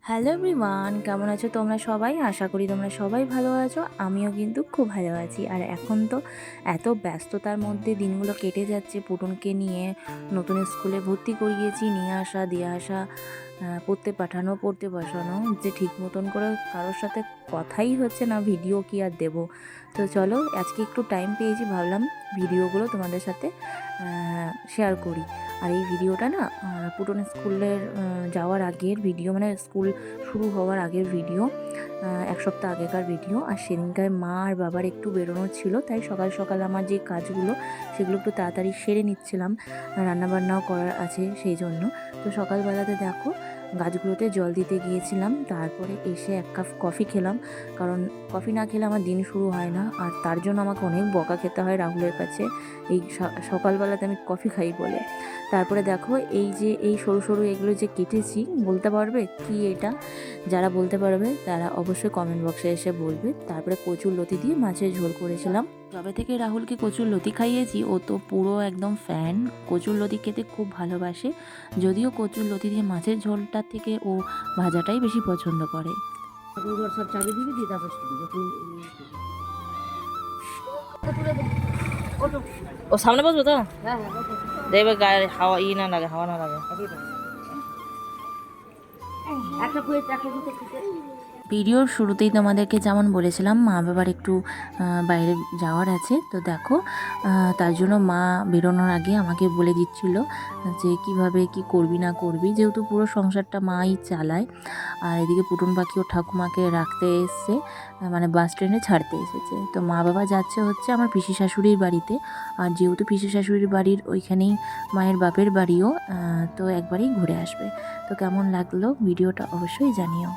Hello everyone, কেমন আছো তোমরা সবাই? আশা করি তোমরা সবাই ভালো আছো। আমিও কিন্তু খুব ভালো আছি। আর এখন তো এত ব্যস্ততার মধ্যে দিনগুলো কেটে যাচ্ছে। পুটুনকে নিয়ে নতুন স্কুলে ভর্তি করিয়েছি, নিয়ে আসা দিয়ে আসা, পড়তে পাঠানো, পড়তে বসানো, যে ঠিক মতন করে কারোর সাথে কথাই হচ্ছে না। ভিডিও কি আর দেবো। তো চলো, আজকে একটু টাইম পেয়েছি, ভাবলাম ভিডিওগুলো তোমাদের সাথে শেয়ার করি। আর এই ভিডিওটা না পুটন স্কুলের যাওয়ার আগের ভিডিও, মানে স্কুল শুরু হওয়ার আগের ভিডিও, এক সপ্তাহ আগেকার ভিডিও। আর সেদিনকার মা আর বাবার একটু বেরোনোর ছিল, তাই সকাল সকাল আমার যে কাজগুলো সেগুলো একটু তাড়াতাড়ি সেরে নিচ্ছিলাম, রান্নাবান্নাও করার আছে সেই জন্য। তো সকালবেলাতে দেখো গাছগুলোতে জল দিতে গিয়েছিলাম, তারপরে এসে এক কাপ কফি খেলাম, কারণ কফি না খেলে আমার দিন শুরু হয় না। আর তার জন্য আমাকে অনেক বকা খেতে হয় রাহুলের কাছে, এই সকালবেলাতে আমি কফি খাই বলে। তারপরে দেখো এই যে এই সরু সরু এগুলো যে কেটেছি, বলতে পারবে কি এটা? যারা বলতে পারবে তারা অবশ্যই কমেন্ট বক্সে এসে বলবে। তারপরে কচুর লতি দিয়ে মাছের ঝোল করেছিলাম। যবে থেকে রাহুলকে কচুর লতি খাইয়েছি, ও তো পুরো একদম ফ্যান, কচুর লতি খেতে খুব ভালোবাসে। যদিও কচুর লতি দিয়ে মাছের ঝোলটার থেকে ও ভাজাটাই বেশি পছন্দ করে। সব চাবি দিবি দিয়ে তারপর ও সামনে বসবো তো, হ্যাঁ দেখবে গায়ে হাওয়া না লাগে, হাওয়া না লাগে। একটা প্লেট একটা দুটো ভিডিওর শুরুতেই তোমাদেরকে যেমন বলেছিলাম, মা বাবার একটু বাইরে যাওয়ার আছে। তো দেখো তার জন্য মা বেরোনোর আগে আমাকে বলে দিচ্ছিল যে কিভাবে কি করবি না করবি, যেহেতু পুরো সংসারটা মাই চালায়। আর এদিকে পুটুন পাখিও ঠাকুমাকে রাখতে এসছে, মানে বাস স্ট্যান্ডে ছাড়তে এসেছে। তো মা বাবা যাচ্ছে হচ্ছে আমার পিসি শাশুড়ির বাড়িতে। আর যেহেতু পিসি শাশুড়ির বাড়ির ওইখানেই মায়ের বাপের বাড়িও, তো একবারেই ঘুরে আসবে। তো কেমন লাগলো ভিডিওটা অবশ্যই জানিও।